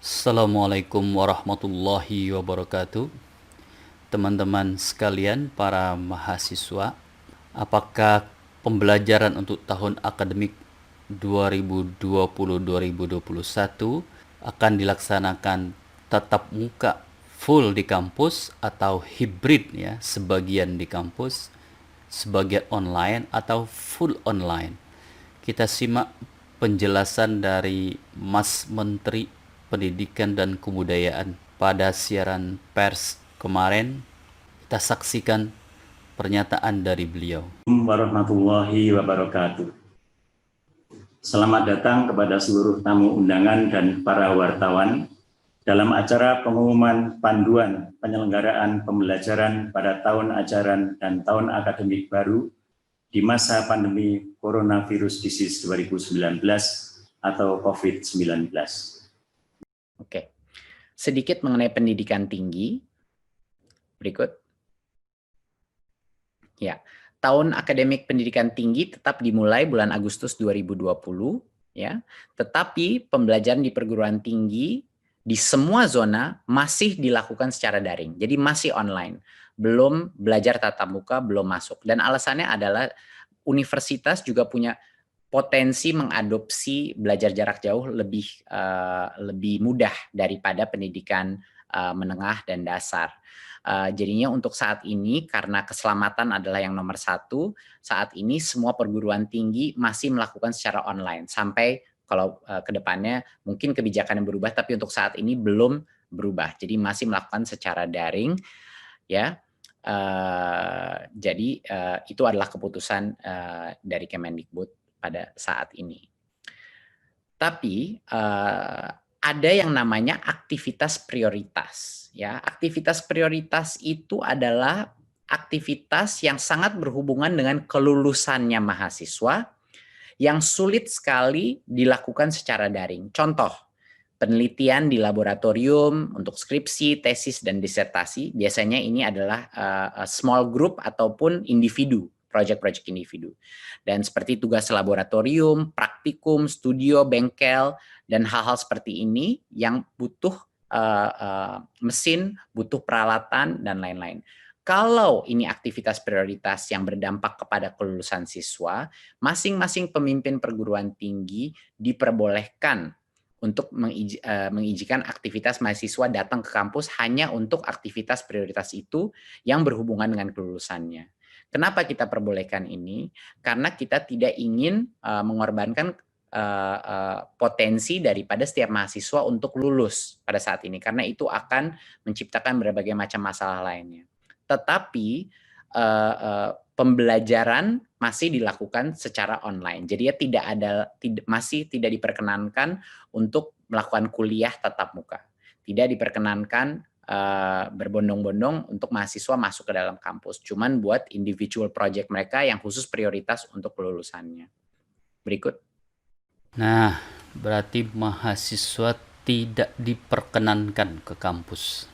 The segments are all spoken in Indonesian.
Assalamualaikum warahmatullahi wabarakatuh. Teman-teman sekalian, para mahasiswa, apakah pembelajaran untuk tahun akademik 2020-2021 akan dilaksanakan tatap muka full di kampus atau hibrid ya, sebagian di kampus, sebagian online atau full online? Kita simak penjelasan dari Mas Menteri Pendidikan dan Kebudayaan pada siaran pers kemarin. Kita saksikan pernyataan dari beliau. Warahmatullahi wabarakatuh. Selamat datang kepada seluruh tamu undangan dan para wartawan dalam acara pengumuman panduan penyelenggaraan pembelajaran pada tahun ajaran dan tahun akademik baru di masa pandemi Coronavirus Disease 2019 atau COVID-19. Oke, sedikit mengenai pendidikan tinggi. Berikut. Ya, tahun akademik pendidikan tinggi tetap dimulai bulan Agustus 2020, ya. Tetapi pembelajaran di perguruan tinggi di semua zona masih dilakukan secara daring. Jadi masih online. Belum belajar tatap muka, belum masuk. Dan alasannya adalah universitas juga punya potensi mengadopsi belajar jarak jauh lebih mudah daripada pendidikan menengah dan dasar. Jadinya untuk saat ini, karena keselamatan adalah yang nomor satu, saat ini semua perguruan tinggi masih melakukan secara online. Sampai kalau ke depannya mungkin kebijakan yang berubah, tapi untuk saat ini belum berubah. Jadi masih melakukan secara daring, ya. Jadi itu adalah keputusan dari Kemendikbud pada saat ini. Tapi ada yang namanya aktivitas prioritas. Ya, aktivitas prioritas itu adalah aktivitas yang sangat berhubungan dengan kelulusannya mahasiswa yang sulit sekali dilakukan secara daring. Contoh, penelitian di laboratorium untuk skripsi, tesis, dan disertasi. Biasanya ini adalah small group ataupun individu, project-project individu. Dan seperti tugas laboratorium, praktikum, studio, bengkel, dan hal-hal seperti ini yang butuh mesin, butuh peralatan, dan lain-lain. Kalau ini aktivitas prioritas yang berdampak kepada kelulusan siswa, masing-masing pemimpin perguruan tinggi diperbolehkan untuk mengizinkan aktivitas mahasiswa datang ke kampus hanya untuk aktivitas prioritas itu yang berhubungan dengan kelulusannya. Kenapa kita perbolehkan ini? Karena kita tidak ingin mengorbankan potensi daripada setiap mahasiswa untuk lulus pada saat ini, karena itu akan menciptakan berbagai macam masalah lainnya. Tetapi pembelajaran masih dilakukan secara online. Jadi ya masih tidak diperkenankan untuk melakukan kuliah tatap muka. Tidak diperkenankan berbondong-bondong untuk mahasiswa masuk ke dalam kampus. Cuman buat individual project mereka yang khusus prioritas untuk kelulusannya. Berikut. Nah, berarti mahasiswa tidak diperkenankan ke kampus.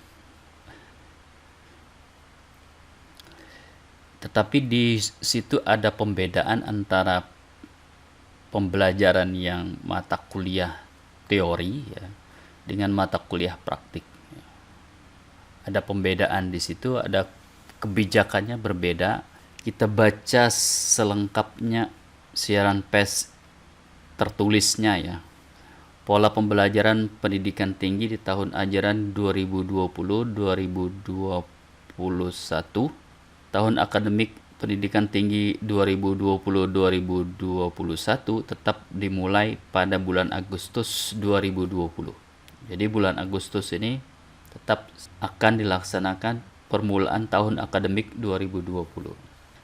Tetapi di situ ada pembedaan antara pembelajaran yang mata kuliah teori ya, dengan mata kuliah praktik. Ada pembedaan di situ, ada kebijakannya berbeda. Kita baca selengkapnya siaran pers tertulisnya ya. Pola pembelajaran pendidikan tinggi di tahun ajaran 2020-2021, tahun akademik pendidikan tinggi 2020-2021 tetap dimulai pada bulan Agustus 2020. Jadi bulan Agustus ini tetap akan dilaksanakan permulaan tahun akademik 2020.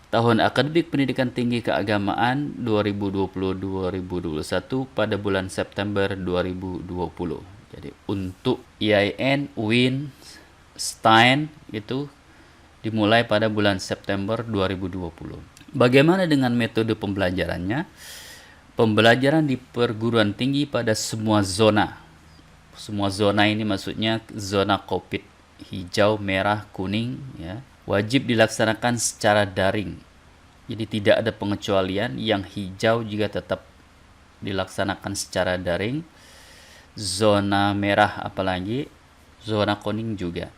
Tahun akademik pendidikan tinggi keagamaan 2020-2021 pada bulan September 2020. Jadi untuk IAIN, UIN, STAIN itu dimulai pada bulan September 2020. Bagaimana dengan metode pembelajarannya? Pembelajaran di perguruan tinggi pada semua zona. Semua zona ini maksudnya zona COVID hijau, merah, kuning ya. Wajib dilaksanakan secara daring. Jadi tidak ada pengecualian, yang hijau juga tetap dilaksanakan secara daring. zona merah apalagi, zona kuning juga.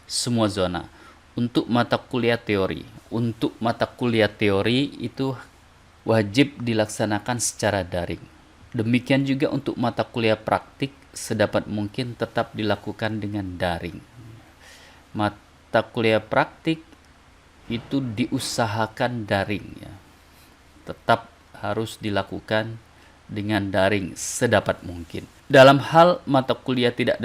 Semua zona. Untuk mata kuliah teori. Untuk mata kuliah teori itu wajib dilaksanakan secara daring. Demikian juga untuk mata kuliah praktik sedapat mungkin tetap dilakukan dengan daring. Mata kuliah praktik itu diusahakan daring ya. Tetap harus dilakukan dengan daring sedapat mungkin. Dalam hal mata kuliah tidak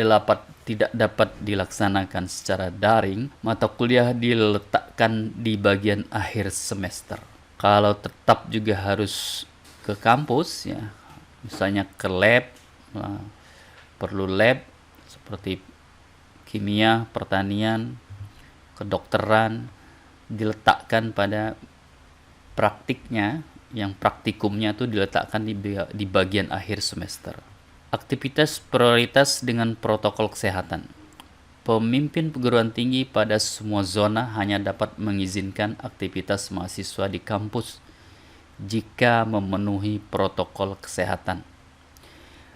dapat dilaksanakan secara daring, mata kuliah diletakkan di bagian akhir semester. Kalau tetap juga harus ke kampus ya, misalnya ke lab, perlu lab seperti kimia, pertanian, kedokteran, diletakkan pada praktiknya, yang praktikumnya itu diletakkan di bagian akhir semester. Aktivitas prioritas dengan protokol kesehatan. Pemimpin perguruan tinggi pada semua zona hanya dapat mengizinkan aktivitas mahasiswa di kampus jika memenuhi protokol kesehatan.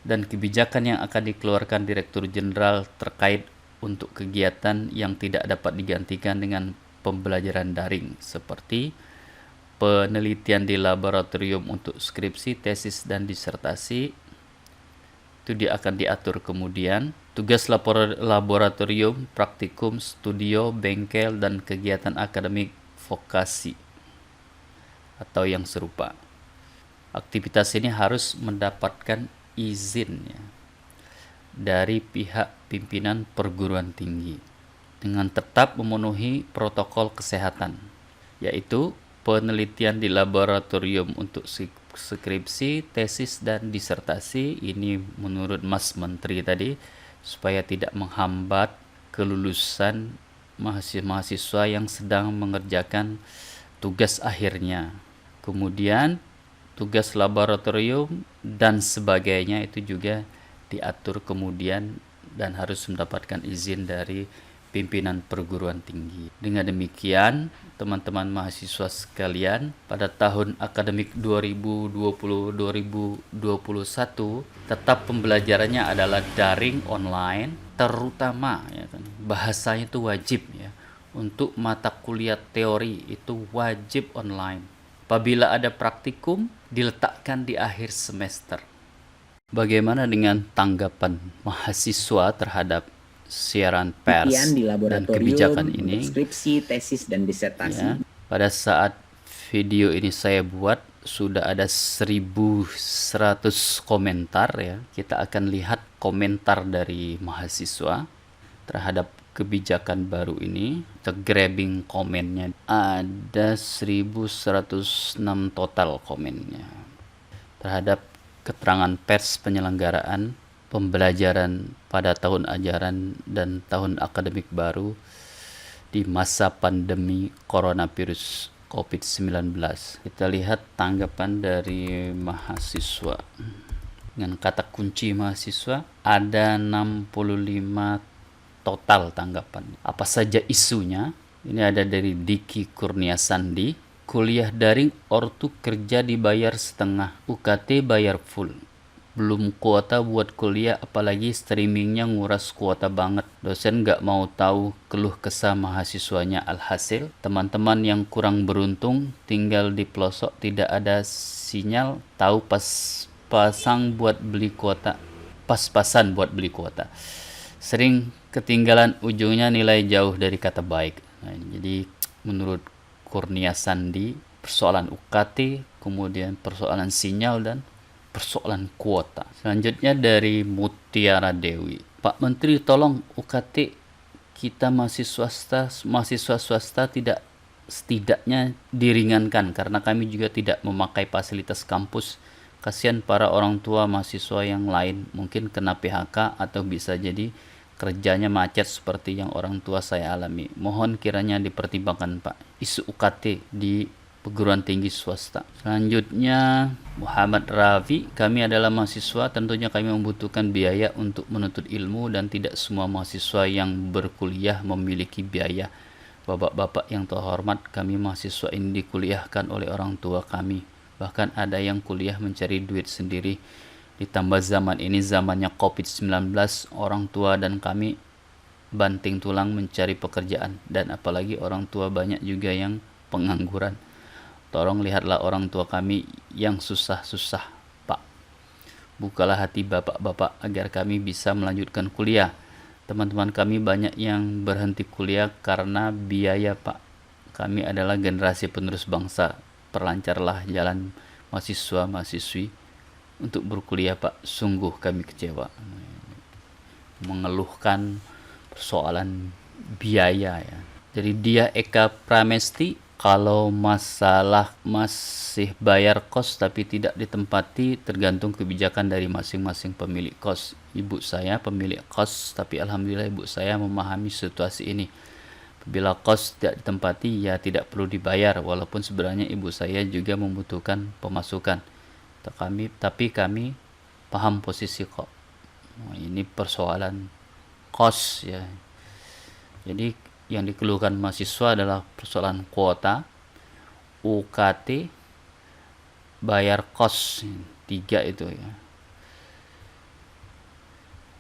Dan kebijakan yang akan dikeluarkan Direktur Jenderal terkait untuk kegiatan yang tidak dapat digantikan dengan pembelajaran daring seperti penelitian di laboratorium untuk skripsi, tesis, dan disertasi. Itu akan diatur kemudian. Tugas laboratorium, praktikum, studio, bengkel, dan kegiatan akademik vokasi atau yang serupa. Aktivitas ini harus mendapatkan izin ya, dari pihak pimpinan perguruan tinggi dengan tetap memenuhi protokol kesehatan, yaitu penelitian di laboratorium untuk skripsi, tesis, dan disertasi. Ini menurut Mas Menteri tadi, supaya tidak menghambat kelulusan mahasiswa yang sedang mengerjakan tugas akhirnya. Kemudian tugas laboratorium dan sebagainya itu juga diatur kemudian dan harus mendapatkan izin dari pimpinan perguruan tinggi. Dengan demikian, teman-teman mahasiswa sekalian, pada tahun akademik 2020-2021 tetap pembelajarannya adalah daring online, terutama ya kan, bahasanya itu wajib ya. Untuk mata kuliah teori itu wajib online. Apabila ada praktikum, diletakkan di akhir semester. Bagaimana dengan tanggapan mahasiswa terhadap siaran pers di dan kebijakan laboratorium, ini? skripsi, tesis, dan disertasi. Ya, pada saat video ini saya buat sudah ada 1.100 komentar ya. Kita akan lihat komentar dari mahasiswa terhadap kebijakan baru ini. Kita grabbing komennya. Ada 1.106 total komennya terhadap keterangan pers penyelenggaraan pembelajaran pada tahun ajaran dan tahun akademik baru di masa pandemi coronavirus COVID-19. Kita lihat tanggapan dari mahasiswa. Dengan kata kunci mahasiswa, ada 65 total tanggapan. Apa saja isunya? Ini ada dari Diki Kurniasandi. Kuliah daring, ortu kerja dibayar setengah, UKT bayar full. Belum kuota buat kuliah, apalagi streamingnya nguras kuota banget. Dosen gak mau tahu keluh kesah mahasiswanya. Alhasil, teman-teman yang kurang beruntung tinggal di pelosok, tidak ada sinyal, tahu pas-pasan buat beli kuota. Sering ketinggalan, ujungnya nilai jauh dari kata baik. Nah, jadi menurut Kurnia Sandi, persoalan UKT, kemudian persoalan sinyal, dan persoalan kuota. Selanjutnya dari Mutiara Dewi. Pak Menteri, tolong UKT kita mahasiswa swasta tidak setidaknya diringankan, karena kami juga tidak memakai fasilitas kampus. Kasihan para orang tua mahasiswa yang lain, mungkin kena PHK atau bisa jadi kerjanya macet seperti yang orang tua saya alami. Mohon kiranya dipertimbangkan Pak, isu UKT di perguruan tinggi swasta. Selanjutnya Muhammad Rafi, kami adalah mahasiswa, tentunya kami membutuhkan biaya untuk menuntut ilmu dan tidak semua mahasiswa yang berkuliah memiliki biaya. Bapak-bapak yang terhormat, kami mahasiswa ini dikuliahkan oleh orang tua kami. Bahkan ada yang kuliah mencari duit sendiri. Ditambah zaman ini zamannya COVID-19, orang tua dan kami banting tulang mencari pekerjaan, dan apalagi orang tua banyak juga yang pengangguran. Tolong lihatlah orang tua kami yang susah-susah, Pak. Bukalah hati bapak-bapak agar kami bisa melanjutkan kuliah. Teman-teman kami banyak yang berhenti kuliah karena biaya, Pak. Kami adalah generasi penerus bangsa. Perlancarlah jalan mahasiswa-mahasiswi untuk berkuliah, Pak. Sungguh kami kecewa. Mengeluhkan persoalan biaya ya. Jadi dia Eka Pramesti, kalau masalah masih bayar kos tapi tidak ditempati tergantung kebijakan dari masing-masing pemilik kos. Ibu saya pemilik kos, tapi alhamdulillah ibu saya memahami situasi ini. Bila kos tidak ditempati ya tidak perlu dibayar, walaupun sebenarnya ibu saya juga membutuhkan pemasukan. Tapi kami paham posisi kok. Ini persoalan kos ya. Jadi yang dikeluhkan mahasiswa adalah persoalan kuota, UKT, bayar kos, 3 itu ya.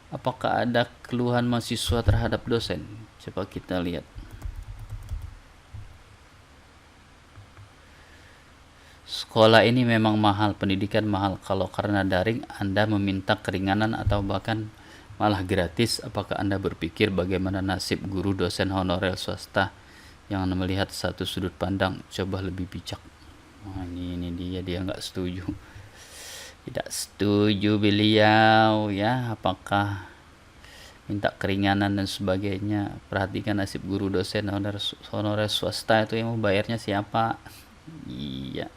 Apakah ada keluhan mahasiswa terhadap dosen? Coba kita lihat. Sekolah ini memang mahal, pendidikan mahal. Kalau karena daring Anda meminta keringanan atau bahkan malah gratis, apakah Anda berpikir bagaimana nasib guru dosen honorer swasta yang melihat satu sudut pandang? Coba lebih bijak. Ini dia nggak setuju. Tidak setuju beliau ya, apakah minta keringanan dan sebagainya. Perhatikan nasib guru dosen honorer swasta itu, yang mau bayarnya siapa? Iya.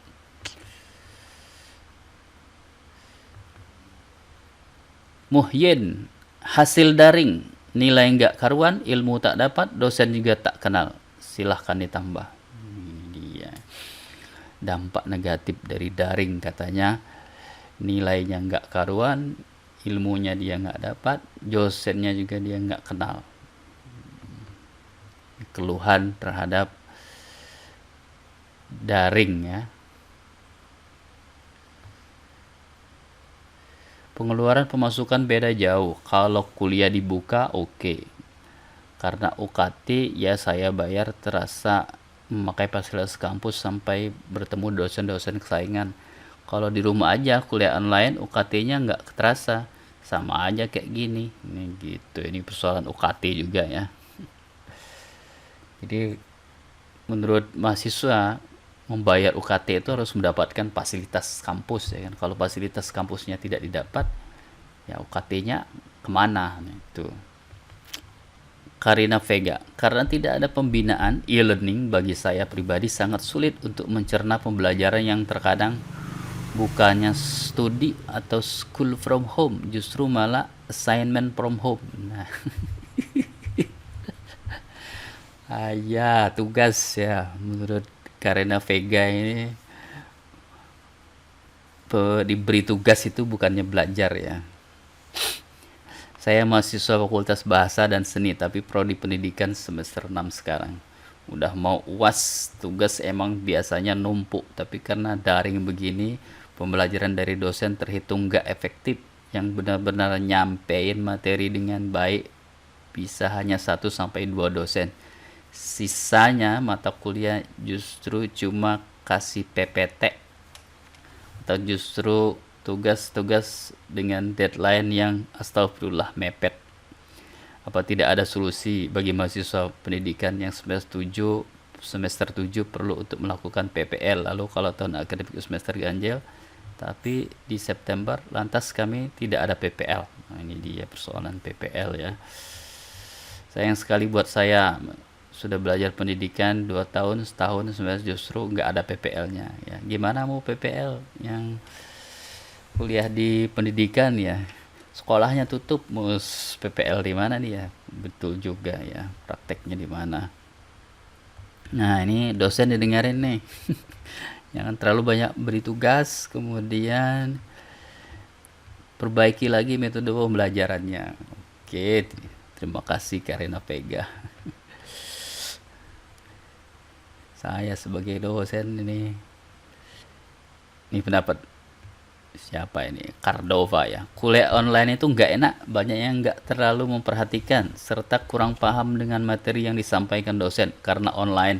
Muhyin, hasil daring, nilai nggak karuan, ilmu tak dapat, dosen juga tak kenal. Silahkan ditambah. Ini dia dampak negatif dari daring, katanya nilainya nggak karuan, ilmunya dia nggak dapat, dosennya juga dia nggak kenal. Keluhan terhadap daring ya. Pengeluaran pemasukan beda jauh. Kalau kuliah dibuka oke. Karena UKT ya saya bayar terasa memakai fasilitas kampus sampai bertemu dosen-dosen kesaingan. Kalau di rumah aja kuliah online, UKT-nya nggak terasa, sama aja kayak gini. Ini gitu. Ini persoalan UKT juga ya. Jadi menurut mahasiswa, membayar UKT itu harus mendapatkan fasilitas kampus ya kan. Kalau fasilitas kampusnya tidak didapat, ya UKT-nya kemana? Itu. Karina Vega, karena tidak ada pembinaan e-learning, bagi saya pribadi sangat sulit untuk mencerna pembelajaran yang terkadang bukannya studi atau school from home, justru malah assignment from home. Nah. Ya tugas ya, menurut Karina Vega ini diberi tugas itu bukannya belajar ya. Saya mahasiswa Fakultas Bahasa dan Seni, tapi prodi pendidikan semester 6 sekarang. Udah mau UAS, tugas emang biasanya numpuk, tapi karena daring begini, pembelajaran dari dosen terhitung gak efektif. Yang benar-benar nyampein materi dengan baik bisa hanya 1-2 dosen. Sisanya mata kuliah justru cuma kasih PPT atau justru tugas-tugas dengan deadline yang astagfirullah mepet. Apa tidak ada solusi bagi mahasiswa pendidikan yang semester 7 perlu untuk melakukan PPL, lalu kalau tahun akademik semester ganjil tapi di September lantas kami tidak ada PPL. Nah, ini dia persoalan PPL ya. Sayang sekali buat saya, sudah belajar pendidikan 2 tahun, setahun sebenarnya justru nggak ada PPL-nya ya. Gimana mau PPL yang kuliah di pendidikan ya, sekolahnya tutup, mau PPL di mana nih ya? Betul juga ya, prakteknya di mana. Nah ini dosen didengarin nih. Jangan terlalu banyak beri tugas, kemudian perbaiki lagi metode pembelajarannya. Oke, terima kasih Karina Vega. Saya sebagai dosen ini pendapat siapa ini, Cardova ya. Kuliah online itu nggak enak, banyak yang nggak terlalu memperhatikan serta kurang paham dengan materi yang disampaikan dosen karena online,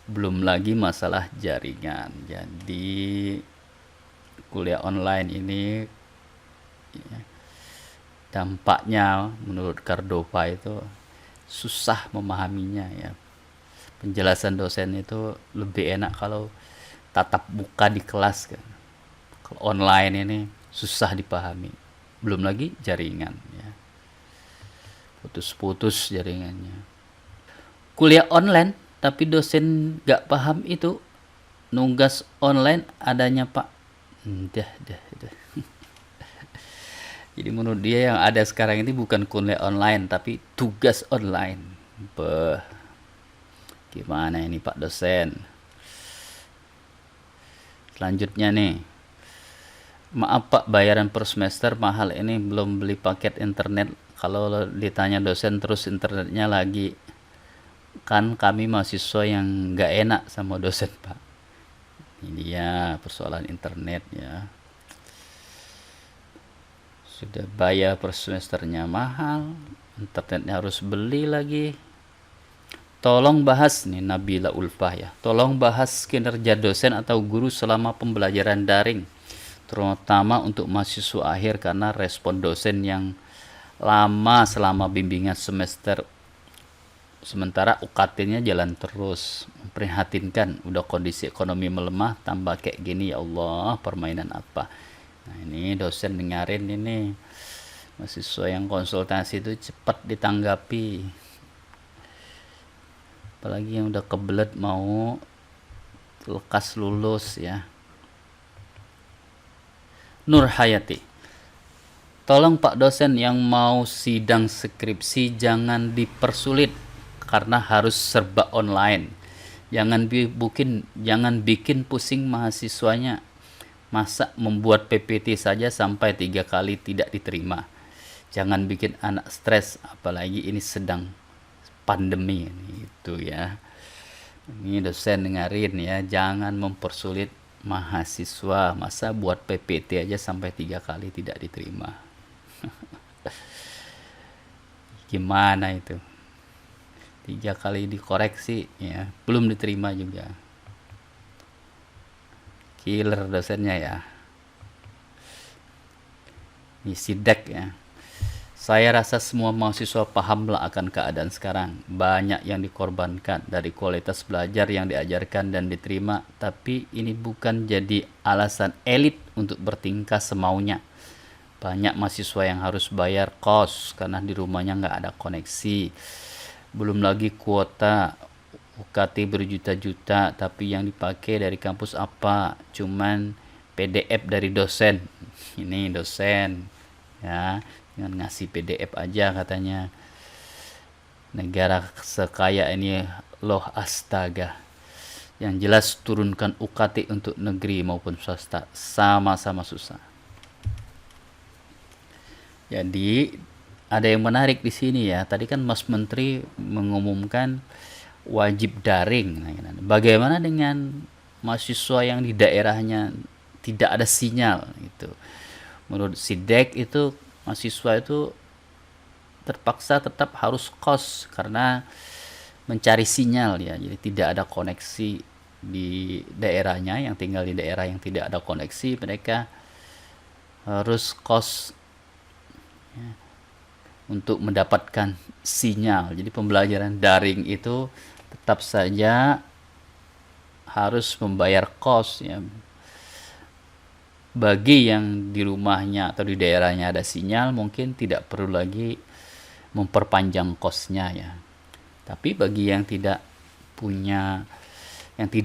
belum lagi masalah jaringan. Jadi kuliah online ini ya, dampaknya menurut Cardova itu susah memahaminya ya. Penjelasan dosen itu lebih enak kalau tatap muka di kelas kan. Kalau online ini susah dipahami. Belum lagi jaringan ya. Putus-putus jaringannya. Kuliah online tapi dosen gak paham itu, nugas online adanya Pak. Dah. Jadi menurut dia yang ada sekarang ini bukan kuliah online tapi tugas online. Gimana ini Pak dosen? Selanjutnya nih. Maaf Pak, bayaran per semester mahal ini, belum beli paket internet. Kalau ditanya dosen terus internetnya lagi. Kan kami mahasiswa yang gak enak sama dosen Pak. Ini dia persoalan internet ya. Sudah bayar per semesternya mahal, internetnya harus beli lagi. Tolong bahas nih Nabila Ulfah ya. Tolong bahas kinerja dosen atau guru selama pembelajaran daring, terutama untuk mahasiswa akhir karena respon dosen yang lama selama bimbingan semester, sementara UKT-nya jalan terus. Memprihatinkan, udah kondisi ekonomi melemah tambah kayak gini, ya Allah, permainan apa. Nah ini dosen dengerin ini, mahasiswa yang konsultasi itu cepat ditanggapi, apalagi yang udah kebelet mau lekas lulus ya. Nur Hayati, tolong Pak dosen yang mau sidang skripsi jangan dipersulit karena harus serba online. Jangan bikin pusing mahasiswanya. Masa membuat PPT saja sampai 3 kali tidak diterima. Jangan bikin anak stres, apalagi ini sedang pandemi ini, itu ya. Ini dosen dengerin ya, jangan mempersulit mahasiswa. Masa buat PPT aja sampai 3 kali tidak diterima. Gimana itu? 3 kali dikoreksi ya, belum diterima juga. Killer dosennya ya. Ini sidak ya. Saya rasa semua mahasiswa pahamlah akan keadaan sekarang. Banyak yang dikorbankan dari kualitas belajar yang diajarkan dan diterima, tapi ini bukan jadi alasan elit untuk bertingkah semaunya. Banyak mahasiswa yang harus bayar kos karena di rumahnya nggak ada koneksi. Belum lagi kuota UKT berjuta-juta, tapi yang dipakai dari kampus apa? Cuman PDF dari dosen. Ini dosen ya, dengan ngasih PDF aja katanya. Negara sekaya ini loh, astaga. Yang jelas turunkan UKT untuk negeri maupun swasta, sama-sama susah. Jadi ada yang menarik di sini ya. Tadi kan Mas Menteri mengumumkan wajib daring. Nah, bagaimana dengan mahasiswa yang di daerahnya tidak ada sinyal itu? Menurut Sidek itu mahasiswa itu terpaksa tetap harus kos karena mencari sinyal ya. Jadi tidak ada koneksi di daerahnya, yang tinggal di daerah yang tidak ada koneksi, mereka harus kos ya, untuk mendapatkan sinyal. Jadi pembelajaran daring itu tetap saja harus membayar kos ya. Bagi yang di rumahnya atau di daerahnya ada sinyal, mungkin tidak perlu lagi memperpanjang kosnya ya. Tapi bagi yang tidak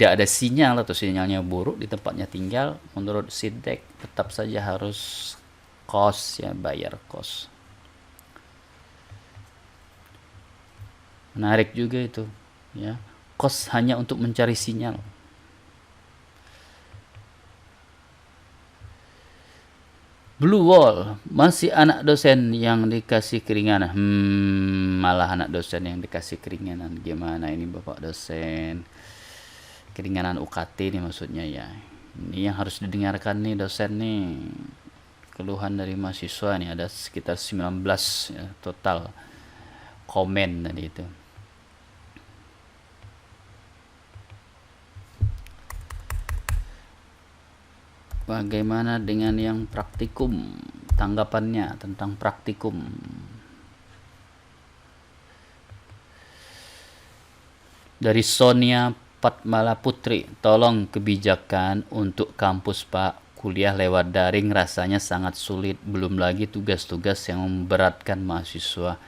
ada sinyal atau sinyalnya buruk di tempatnya tinggal, menurut Sidek tetap saja harus kos ya, bayar kos. Menarik juga itu ya, kos hanya untuk mencari sinyal. Blue Wall, masih anak dosen yang dikasih keringanan. Malah anak dosen yang dikasih keringanan. Gimana ini Bapak dosen? Keringanan UKT ini maksudnya ya. Ini yang harus didengarkan nih dosen nih. Keluhan dari mahasiswa nih, ada sekitar 19 ya, total komen tadi itu. Bagaimana dengan yang praktikum? Tanggapannya tentang praktikum. Dari Sonia Patmala Putri, tolong kebijakan untuk kampus Pak. Kuliah lewat daring rasanya sangat sulit, belum lagi tugas-tugas yang memberatkan mahasiswa.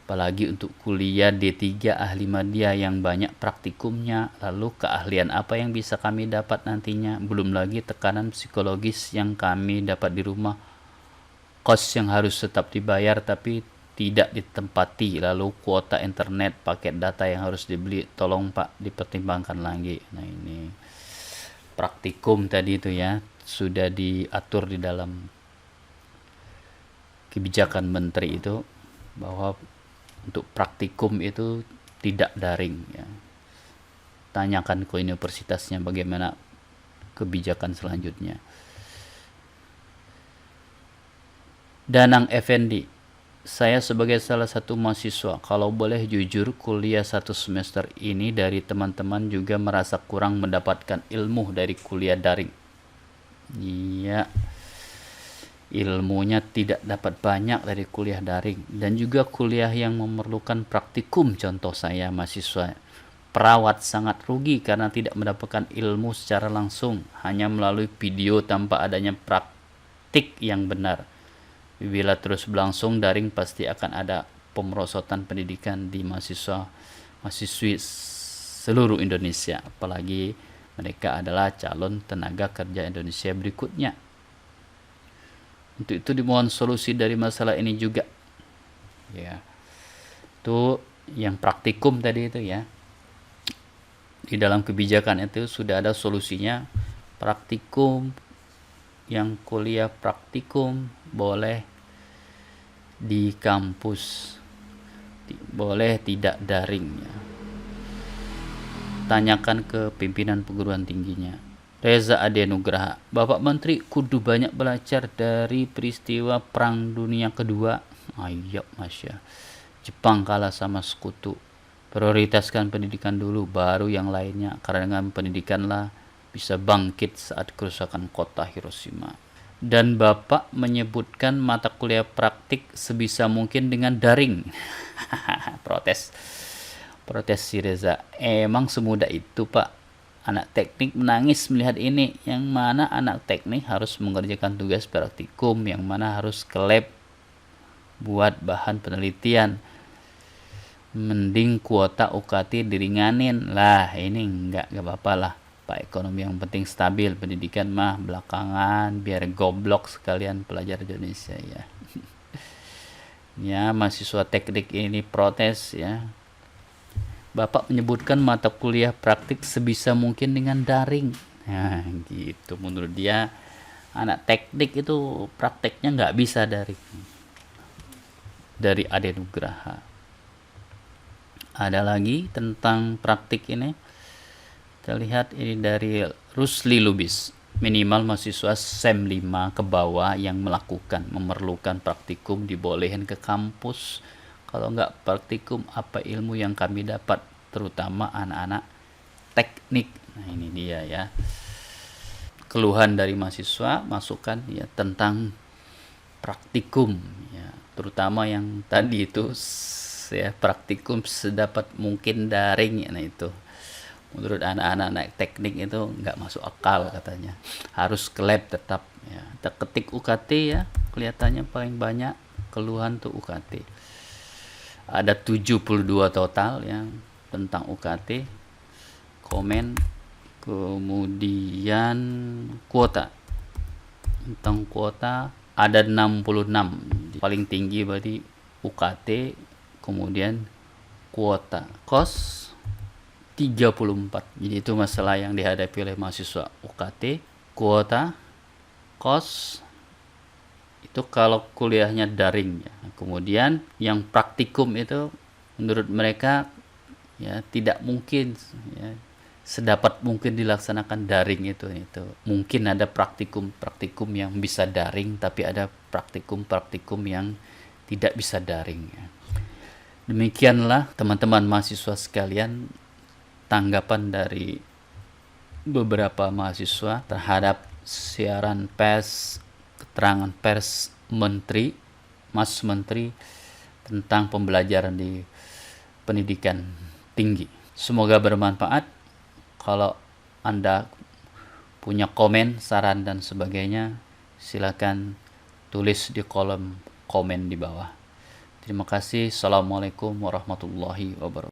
Apalagi untuk kuliah D3 ahli media yang banyak praktikumnya, lalu keahlian apa yang bisa kami dapat nantinya, belum lagi tekanan psikologis yang kami dapat di rumah, kos yang harus tetap dibayar tapi tidak ditempati, lalu kuota internet, paket data yang harus dibeli, tolong Pak dipertimbangkan lagi. Nah ini praktikum tadi itu ya, sudah diatur di dalam kebijakan menteri itu bahwa untuk praktikum itu tidak daring ya. Tanyakan ke universitasnya bagaimana kebijakan selanjutnya. Danang Effendi, saya sebagai salah satu mahasiswa, kalau boleh jujur, kuliah 1 semester ini dari teman-teman juga merasa kurang mendapatkan ilmu dari kuliah daring. Iya, ilmunya tidak dapat banyak dari kuliah daring, dan juga kuliah yang memerlukan praktikum. Contoh saya mahasiswa perawat sangat rugi karena tidak mendapatkan ilmu secara langsung, hanya melalui video tanpa adanya praktik yang benar. Bila terus berlangsung daring, pasti akan ada pemerosotan pendidikan di mahasiswi seluruh Indonesia, apalagi mereka adalah calon tenaga kerja Indonesia berikutnya. Untuk itu dimohon solusi dari masalah ini juga. Ya. Itu yang praktikum tadi itu ya. Di dalam kebijakan itu sudah ada solusinya. Praktikum, yang kuliah praktikum boleh di kampus, boleh tidak daring ya. Tanyakan ke pimpinan perguruan tingginya. Reza Adenugraha, Bapak Menteri kudu banyak belajar dari peristiwa Perang Dunia Kedua. Ayo Masya, Jepang kalah sama sekutu. Prioritaskan pendidikan dulu, baru yang lainnya, karena dengan pendidikanlah bisa bangkit saat kerusakan kota Hiroshima. Dan Bapak menyebutkan mata kuliah praktik sebisa mungkin dengan daring. Protes si Reza. Emang semudah itu Pak? Anak teknik menangis melihat ini. Yang mana anak teknik harus mengerjakan tugas praktikum, yang mana harus ke lab buat bahan penelitian. Mending kuota UKT diringanin lah. Ini enggak apa-apa lah Pak, ekonomi yang penting stabil, pendidikan mah belakangan, biar goblok sekalian pelajar Indonesia ya. Ya, mahasiswa teknik ini protes ya. Bapak menyebutkan mata kuliah praktik sebisa mungkin dengan daring. Nah, gitu. Menurut dia, anak teknik itu prakteknya nggak bisa dari Adenugraha. Ada lagi tentang praktik ini. Kita lihat ini dari Rusli Lubis. Minimal mahasiswa SEM 5 ke bawah yang memerlukan praktikum dibolehin ke kampus. Kalau nggak praktikum, apa ilmu yang kami dapat, terutama anak-anak teknik. Nah ini dia ya, keluhan dari mahasiswa, masukan ya tentang praktikum ya, terutama yang tadi itu ya, praktikum sedapat mungkin daring ya. Nah itu menurut anak-anak teknik itu nggak masuk akal katanya, harus ke lab tetap ya. Kita ketik UKT ya, kelihatannya paling banyak keluhan tuh UKT. Ada 72 total yang tentang UKT komen. Kemudian kuota, tentang kuota ada 66, paling tinggi berarti UKT, kemudian kuota kos 34. Jadi itu masalah yang dihadapi oleh mahasiswa, UKT, kuota, kos, itu kalau kuliahnya daring ya. Kemudian yang praktikum itu menurut mereka ya tidak mungkin ya, sedapat mungkin dilaksanakan daring itu. Mungkin ada praktikum yang bisa daring, tapi ada praktikum yang tidak bisa daring. Demikianlah teman-teman mahasiswa sekalian tanggapan dari beberapa mahasiswa terhadap siaran pers, keterangan pers Mas Menteri tentang pembelajaran di pendidikan tinggi. Semoga bermanfaat. Kalau Anda punya komen, saran, dan sebagainya, silakan tulis di kolom komen di bawah. Terima kasih. Assalamualaikum warahmatullahi wabarakatuh.